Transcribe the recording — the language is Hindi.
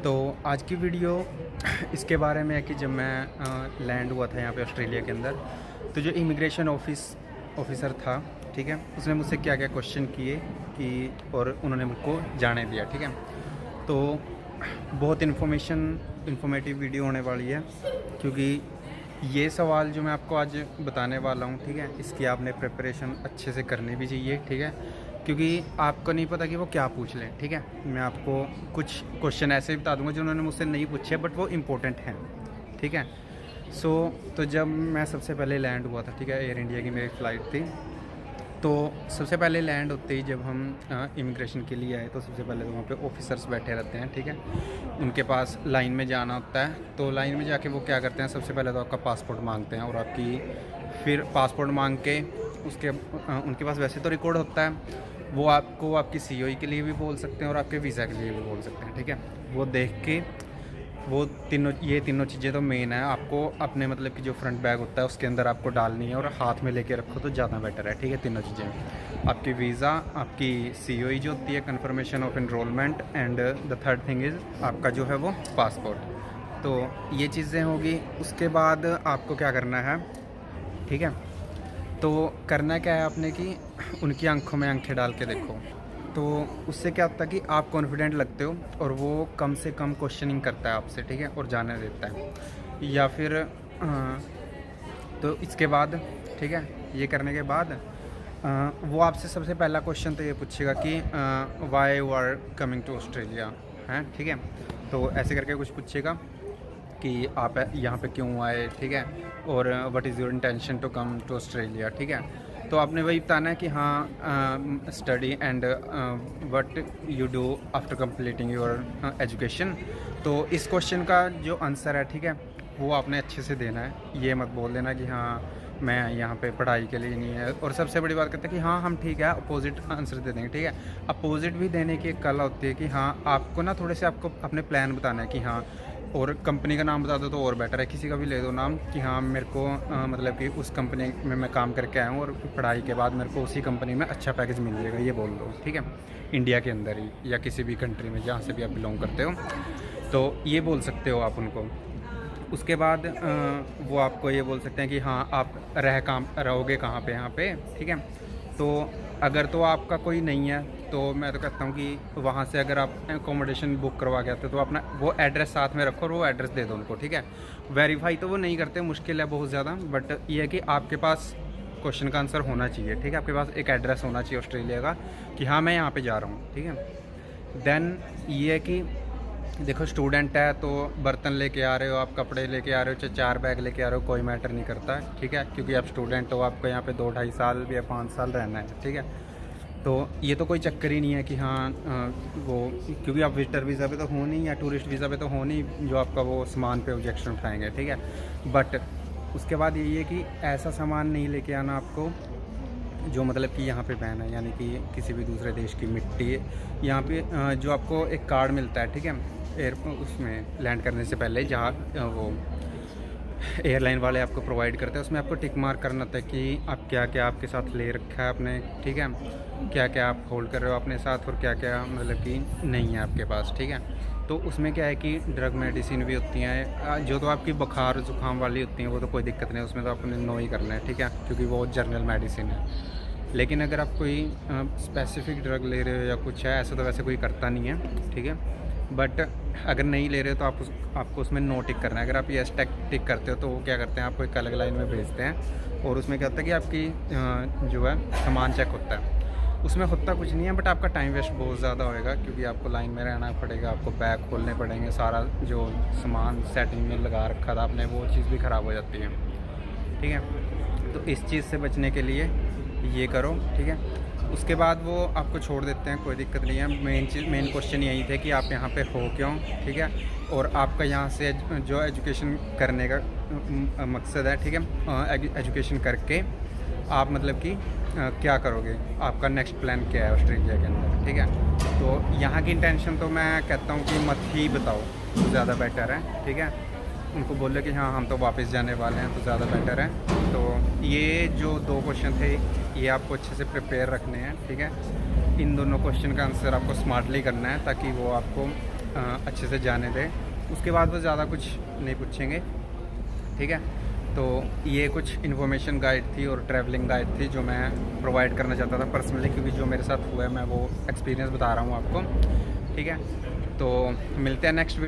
तो आज की वीडियो इसके बारे में है कि जब मैं लैंड हुआ था यहाँ पे ऑस्ट्रेलिया के अंदर, तो जो इमिग्रेशन ऑफिसर था, ठीक है, उसने मुझसे क्या क्या क्वेश्चन किए कि और उन्होंने मुझको जाने दिया, ठीक है। तो बहुत इन्फॉर्मेटिव वीडियो होने वाली है, क्योंकि ये सवाल जो मैं आपको आज बताने वाला हूँ, ठीक है, इसकी आपने प्रिपरेशन अच्छे से करनी भी चाहिए, ठीक है, क्योंकि आपको नहीं पता कि वो क्या पूछ लें, ठीक है। मैं आपको कुछ क्वेश्चन ऐसे भी बता दूंगा जो उन्होंने मुझसे नहीं पूछे बट वो इम्पोर्टेंट हैं, ठीक है। तो जब मैं सबसे पहले लैंड हुआ था, ठीक है, एयर इंडिया की मेरी फ़्लाइट थी, तो सबसे पहले लैंड होते ही जब हम इमिग्रेशन के लिए आए, तो सबसे पहले तो वहाँ पे ऑफिसर्स बैठे रहते हैं, ठीक है। उनके पास लाइन में जाना होता है, तो लाइन में जाके वो क्या करते हैं, सबसे पहले तो आपका पासपोर्ट मांगते हैं और आपकी फिर पासपोर्ट मांग के उनके पास वैसे तो रिकॉर्ड होता है, वो आपको आपकी सीओई के लिए भी बोल सकते हैं और आपके वीज़ा के लिए भी बोल सकते हैं, ठीक है। वो देख के वो तीनों चीज़ें तो मेन है, आपको अपने मतलब कि जो फ्रंट बैग होता है उसके अंदर आपको डालनी है और हाथ में लेके रखो तो ज़्यादा बेटर है, ठीक है। तीनों चीज़ें, आपकी वीज़ा, आपकी सीओई जो होती है, confirmation of enrolment, and the third thing is आपका जो है वो पासपोर्ट। तो ये चीज़ें होगी। उसके बाद आपको क्या करना है, ठीक है। तो करना क्या है आपने कि उनकी आंखों में आंखें डाल के देखो, तो उससे क्या होता है कि आप कॉन्फिडेंट लगते हो और वो कम से कम क्वेश्चनिंग करता है आपसे, ठीक है, और जाने देता है। या फिर तो इसके बाद, ठीक है, ये करने के बाद वो आपसे सबसे पहला क्वेश्चन तो ये पूछेगा कि why you are coming to Australia, हैं, ठीक है। तो ऐसे करके कुछ पूछेगा कि आप यहाँ पे क्यों आए, ठीक है, और what is your intention to come to Australia, ठीक है। तो आपने वही बताना है कि हाँ, study and what you do after completing your education. तो इस क्वेश्चन का जो आंसर है, ठीक है, वो आपने अच्छे से देना है। ये मत बोल देना कि हाँ मैं यहाँ पे पढ़ाई के लिए नहीं है। और सबसे बड़ी बात करते हैं कि हाँ हम ठीक है अपोजिट आंसर दे देंगे, ठीक है। अपोजिट भी देने की एक कला होती है कि हाँ आपको ना थोड़े से आपको अपने प्लान बताना है कि हाँ, और कंपनी का नाम बता दो तो और बेटर है, किसी का भी ले दो नाम कि हाँ मेरे को मतलब कि उस कंपनी में मैं काम करके आया हूँ और पढ़ाई के बाद मेरे को उसी कंपनी में अच्छा पैकेज मिल जाएगा, ये बोल दो, ठीक है। इंडिया के अंदर ही या किसी भी कंट्री में जहाँ से भी आप बिलोंग करते हो, तो ये बोल सकते हो आप उनको। उसके बाद वो आपको ये बोल सकते हैं कि हाँ आप रहोगे कहाँ पे, यहाँ पे, ठीक है। तो अगर तो आपका कोई नहीं है तो मैं तो कहता हूँ कि वहाँ से अगर आप एकोमोडेशन बुक करवा के आते हो तो अपना वो एड्रेस साथ में रखो और वो एड्रेस दे दो उनको, ठीक है। वेरीफाई तो वो नहीं करते, मुश्किल है बहुत ज़्यादा, बट ये है कि आपके पास क्वेश्चन का आंसर होना चाहिए, ठीक है। आपके पास एक एड्रेस होना चाहिए ऑस्ट्रेलिया का कि हाँ मैं यहाँ पे जा रहा हूँ, ठीक है। देन ये है कि देखो स्टूडेंट है तो बर्तन लेके आ रहे हो, आप कपड़े लेके आ रहे हो, चाहे 4 बैग लेके आ रहे हो, कोई मैटर नहीं करता है, ठीक है, क्योंकि आप स्टूडेंट हो, आपको यहाँ पे 2-2.5 साल या 5 साल रहना है, ठीक है। तो ये तो कोई चक्कर ही नहीं है कि हाँ वो, क्योंकि आप विजिटर वीज़ा पे तो हो नहीं या टूरिस्ट वीज़ा पे तो हो नहीं जो आपका वो सामान पे ऑब्जेक्शन उठाएंगे, ठीक है। बट उसके बाद यही है कि ऐसा सामान नहीं लेके आना आपको जो मतलब कि यहाँ पे बैन है, यानी कि किसी भी दूसरे देश की मिट्टी। यहाँ पे जो आपको एक कार्ड मिलता है, ठीक है, उसमें लैंड करने से पहले, जहाँ वो एयरलाइन वाले आपको प्रोवाइड करते हैं, उसमें आपको टिक मार्क करना था कि आप क्या क्या आपके साथ ले रखा है आपने, ठीक है, क्या क्या आप होल्ड कर रहे हो अपने साथ और क्या क्या मतलब कि नहीं है आपके पास, ठीक है। तो उसमें क्या है कि ड्रग मेडिसिन भी होती हैं, जो तो आपकी बुखार ज़ुकाम वाली होती हैं वो तो कोई दिक्कत नहीं, उसमें तो आपने नो ही करना है, ठीक है, क्योंकि वो जनरल मेडिसिन है। लेकिन अगर आप कोई स्पेसिफिक ड्रग ले रहे हो या कुछ है, ऐसा तो वैसे कोई करता नहीं है, ठीक है। बट अगर नहीं ले रहे हो तो आपको उसमें नो टिक करना है। अगर आप यस टिक करते हो तो वो क्या करते हैं, आपको एक अलग लाइन में भेजते हैं और उसमें क्या होता है कि आपकी जो है सामान चेक होता है। उसमें होता कुछ नहीं है, बट आपका टाइम वेस्ट बहुत ज़्यादा होएगा, क्योंकि आपको लाइन में रहना पड़ेगा, आपको बैग खोलने पड़ेंगे, सारा जो सामान सेटिंग में लगा रखा था आपने वो चीज़ भी ख़राब हो जाती है, ठीक है। तो इस चीज़ से बचने के लिए ये करो, ठीक है। उसके बाद वो आपको छोड़ देते हैं, कोई दिक्कत नहीं है। मेन क्वेश्चन यही थे कि आप यहाँ पे हो क्यों, ठीक है, और आपका यहाँ से जो एजुकेशन करने का मकसद है, ठीक है, एजुकेशन करके आप मतलब कि क्या करोगे, आपका नेक्स्ट प्लान क्या है ऑस्ट्रेलिया के अंदर, ठीक है। तो यहाँ की इंटेंशन तो मैं कहता हूँ कि मत ही बताओ तो ज़्यादा बेटर है, ठीक है। उनको बोले कि हाँ हम तो वापस जाने वाले हैं तो ज़्यादा बेटर है। तो ये जो 2 क्वेश्चन थे ये आपको अच्छे से प्रिपेयर रखने हैं, ठीक है। इन दोनों क्वेश्चन का आंसर आपको स्मार्टली करना है ताकि वो आपको अच्छे से जाने दें। उसके बाद वो ज़्यादा कुछ नहीं पूछेंगे, ठीक है। तो ये कुछ इन्फॉर्मेशन गाइड थी और ट्रैवलिंग गाइड थी जो मैं प्रोवाइड करना चाहता था पर्सनली, क्योंकि जो मेरे साथ हुआ है मैं वो एक्सपीरियंस बता रहा हूँ आपको, ठीक है। तो मिलते हैं नेक्स्ट